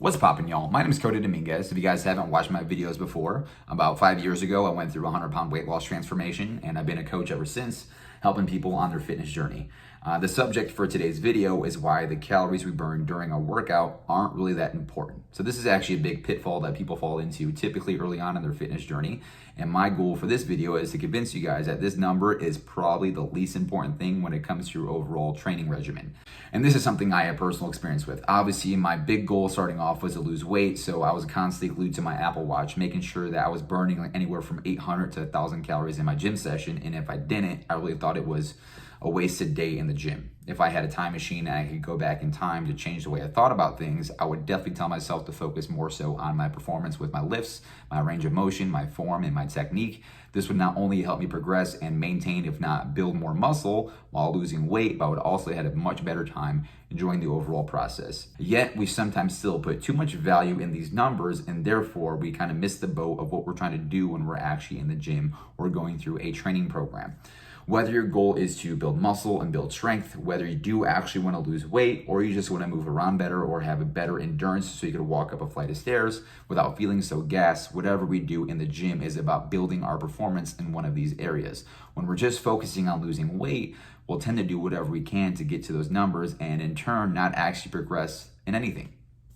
What's poppin', y'all? My name is Cody Dominguez. If you guys haven't watched my videos before, about 5 years ago, I went through a 100-pound weight loss transformation, and I've been a coach ever since, helping people on their fitness journey. The subject for today's video is why the calories we burn during a workout aren't really that important. So this is actually a big pitfall that people fall into typically early on in their fitness journey. And my goal for this video is to convince you guys that this number is probably the least important thing when it comes to your overall training regimen. And this is something I have personal experience with. Obviously, my big goal starting off was to lose weight, so I was constantly glued to my Apple Watch, making sure that I was burning anywhere from 800 to 1,000 calories in my gym session. And if I didn't, I really thought it was a wasted day in the gym. If I had a time machine and I could go back in time to change the way I thought about things, I would definitely tell myself to focus more so on my performance with my lifts, my range of motion, my form, and my technique. This would not only help me progress and maintain, if not build more muscle while losing weight, but I would also have a much better time enjoying the overall process. Yet, we sometimes still put too much value in these numbers, and therefore we kind of miss the boat of what we're trying to do when we're actually in the gym or going through a training program. Whether your goal is to build muscle and build strength, whether you do actually want to lose weight, or you just want to move around better or have a better endurance so you can walk up a flight of stairs without feeling so gassed, whatever we do in the gym is about building our performance in one of these areas. When we're just focusing on losing weight, we'll tend to do whatever we can to get to those numbers and in turn not actually progress in anything.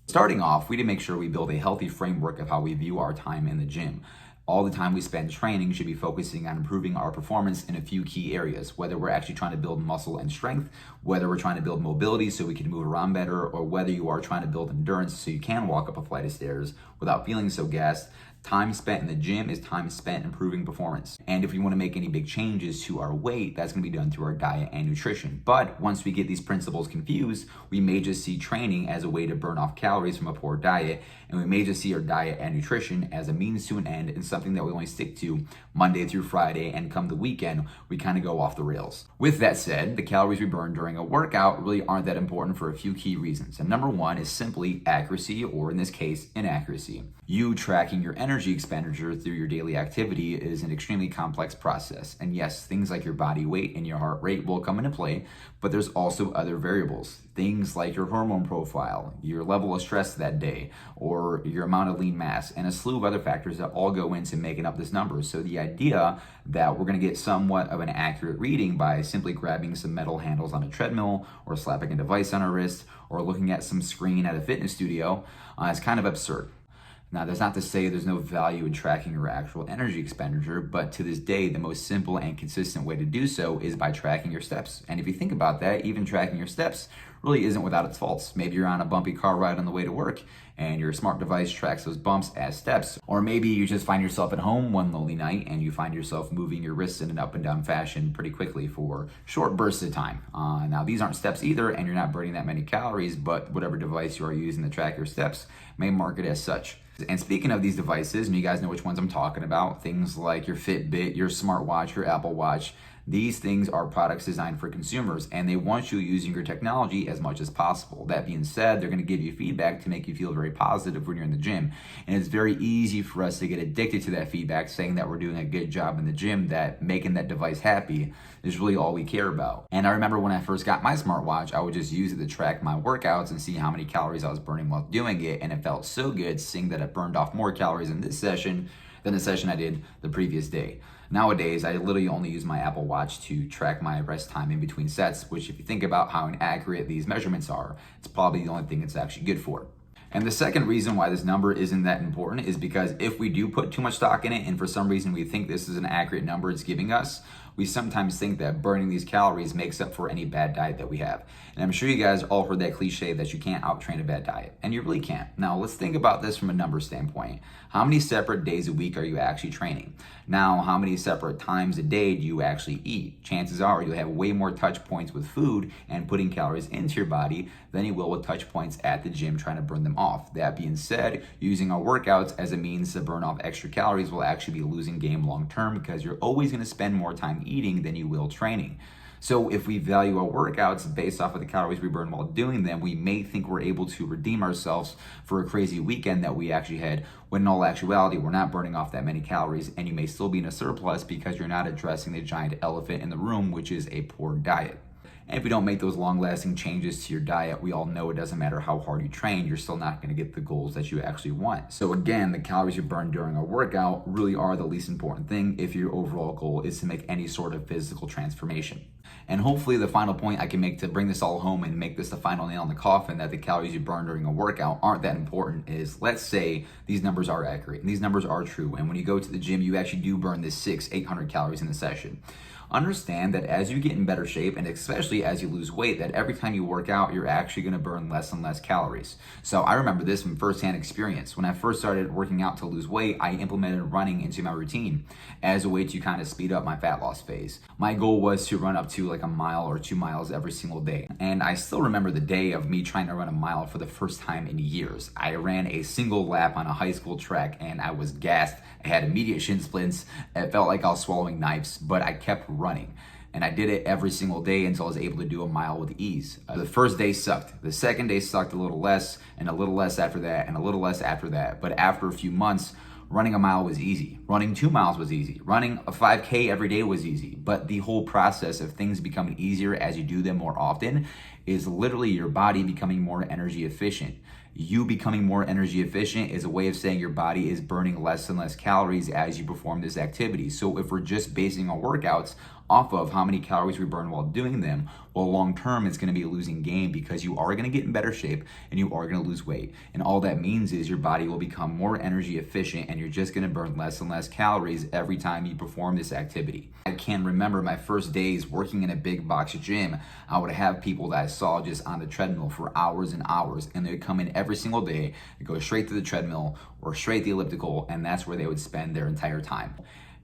Starting off, we need to make sure we build a healthy framework of how we view our time in the gym. All the time we spend training should be focusing on improving our performance in a few key areas, whether we're actually trying to build muscle and strength, whether we're trying to build mobility so we can move around better, or whether you are trying to build endurance so you can walk up a flight of stairs without feeling so gassed. Time spent in the gym is time spent improving performance. And if we want to make any big changes to our weight, that's going to be done through our diet and nutrition. But once we get these principles confused, we may just see training as a way to burn off calories from a poor diet, and we may just see our diet and nutrition as a means to an end and something that we only stick to Monday through Friday, and come the weekend, we kind of go off the rails. With that said, the calories we burn during a workout really aren't that important for a few key reasons. And number one is simply accuracy, or in this case, inaccuracy. You tracking your energy expenditure through your daily activity is an extremely complex process. And yes, things like your body weight and your heart rate will come into play, but there's also other variables. Things like your hormone profile, your level of stress that day, or your amount of lean mass, and a slew of other factors that all go into making up this number. So the idea that we're going to get somewhat of an accurate reading by simply grabbing some metal handles on a treadmill, or slapping a device on our wrist, or looking at some screen at a fitness studio is kind of absurd. Now, that's not to say there's no value in tracking your actual energy expenditure, but to this day, the most simple and consistent way to do so is by tracking your steps. And if you think about that, even tracking your steps really isn't without its faults. Maybe you're on a bumpy car ride on the way to work, and your smart device tracks those bumps as steps. Or maybe you just find yourself at home one lonely night, and you find yourself moving your wrists in an up and down fashion pretty quickly for short bursts of time. Now, these aren't steps either, and you're not burning that many calories, but whatever device you are using to track your steps may mark it as such. And speaking of these devices, and you guys know which ones I'm talking about, things like your Fitbit, your smartwatch, your Apple Watch, these things are products designed for consumers, and they want you using your technology as much as possible. That being said, they're going to give you feedback to make you feel very positive when you're in the gym. And it's very easy for us to get addicted to that feedback, saying that we're doing a good job in the gym, that making that device happy is really all we care about. And I remember when I first got my smartwatch, I would just use it to track my workouts and see how many calories I was burning while doing it. And it felt so good seeing that I burned off more calories in this session than the session I did the previous day. Nowadays, I literally only use my Apple Watch to track my rest time in between sets, which if you think about how inaccurate these measurements are, it's probably the only thing it's actually good for. And the second reason why this number isn't that important is because if we do put too much stock in it, and for some reason we think this is an accurate number it's giving us, we sometimes think that burning these calories makes up for any bad diet that we have. And I'm sure you guys all heard that cliche that you can't out-train a bad diet, and you really can't. Now, let's think about this from a number standpoint. How many separate days a week are you actually training? Now, how many separate times a day do you actually eat? Chances are you'll have way more touch points with food and putting calories into your body than you will with touch points at the gym trying to burn them off. That being said, using our workouts as a means to burn off extra calories will actually be a losing game long term, because you're always going to spend more time eating than you will training. So if we value our workouts based off of the calories we burn while doing them, we may think we're able to redeem ourselves for a crazy weekend that we actually had, when in all actuality, we're not burning off that many calories, and you may still be in a surplus because you're not addressing the giant elephant in the room, which is a poor diet. And if you don't make those long-lasting changes to your diet, we all know it doesn't matter how hard you train, you're still not going to get the goals that you actually want. So again, the calories you burn during a workout really are the least important thing if your overall goal is to make any sort of physical transformation. And hopefully the final point I can make to bring this all home and make this the final nail in the coffin that the calories you burn during a workout aren't that important is, let's say these numbers are accurate and these numbers are true, and when you go to the gym you actually do burn this 800 calories in a session. Understand that as you get in better shape, and especially as you lose weight, that every time you work out, you're actually going to burn less and less calories. So I remember this from firsthand experience. When I first started working out to lose weight, I implemented running into my routine as a way to kind of speed up my fat loss phase. My goal was to run up to like a mile or 2 miles every single day. And I still remember the day of me trying to run a mile for the first time in years. I ran a single lap on a high school track and I was gassed. I had immediate shin splints. It felt like I was swallowing knives, but I kept running. And I did it every single day until I was able to do a mile with ease. The first day sucked. The second day sucked a little less, and a little less after that, and a little less after that. But after a few months, running a mile was easy. Running 2 miles was easy. Running a 5K every day was easy. But the whole process of things becoming easier as you do them more often is literally your body becoming more energy efficient. You becoming more energy efficient is a way of saying your body is burning less and less calories as you perform this activity. So if we're just basing our workouts off of how many calories we burn while doing them, well, long term, it's going to be a losing game because you are going to get in better shape and you are going to lose weight. And all that means is your body will become more energy efficient and you're just going to burn less and less calories every time you perform this activity. I can remember my first days working in a big box gym. I would have people that I saw just on the treadmill for hours and hours, and they would come in every single day, go straight to the treadmill or straight to the elliptical, and that's where they would spend their entire time.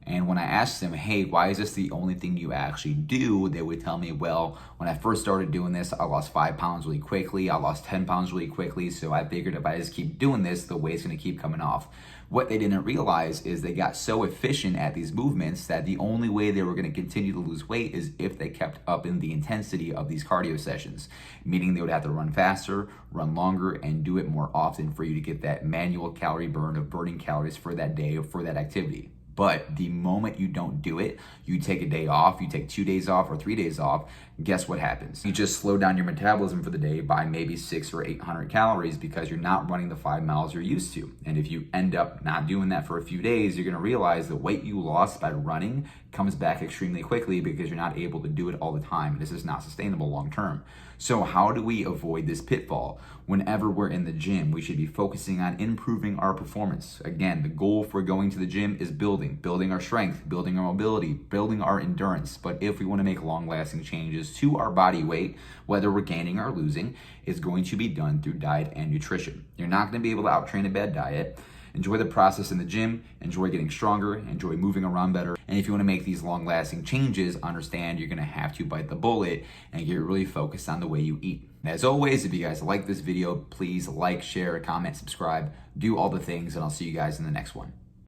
And when I asked them, hey, why is this the only thing you actually do? They would tell me, well, when I first started doing this, I lost 5 pounds really quickly. I lost 10 pounds really quickly. So I figured if I just keep doing this, the weight's going to keep coming off. What they didn't realize is they got so efficient at these movements that the only way they were going to continue to lose weight is if they kept up in the intensity of these cardio sessions, meaning they would have to run faster, run longer, and do it more often for you to get that manual calorie burn of burning calories for that day or for that activity. But the moment you don't do it, you take a day off, you take 2 days off or 3 days off, guess what happens? You just slow down your metabolism for the day by maybe 600 or 800 calories because you're not running the 5 miles you're used to. And if you end up not doing that for a few days, you're gonna realize the weight you lost by running comes back extremely quickly because you're not able to do it all the time. This is not sustainable long term. So how do we avoid this pitfall? Whenever we're in the gym, we should be focusing on improving our performance. Again, the goal for going to the gym is building our strength, building our mobility, building our endurance. But if we want to make long-lasting changes to our body weight, whether we're gaining or losing, it's going to be done through diet and nutrition. You're not going to be able to out-train a bad diet. Enjoy the process in the gym, enjoy getting stronger, enjoy moving around better. And if you want to make these long-lasting changes, understand you're going to have to bite the bullet and get really focused on the way you eat. And as always, if you guys like this video, please like, share, comment, subscribe, do all the things, and I'll see you guys in the next one.